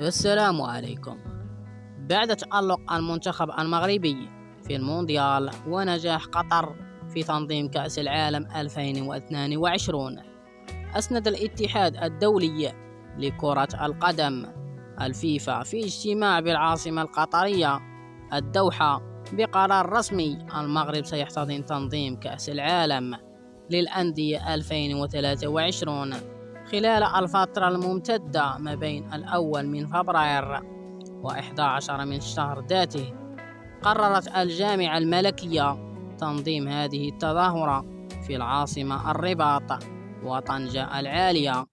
السلام عليكم. بعد تألق المنتخب المغربي في المونديال ونجاح قطر في تنظيم كأس العالم 2022، أسند الاتحاد الدولي لكرة القدم الفيفا في اجتماع بالعاصمة القطرية الدوحة بقرار رسمي: المغرب سيحتضن تنظيم كأس العالم للأندية 2023 خلال الفترة الممتدة ما بين الأول من فبراير و11 من الشهر ذاته. قررت الجامعة الملكية تنظيم هذه التظاهرة في العاصمة الرباط وطنجة العالية.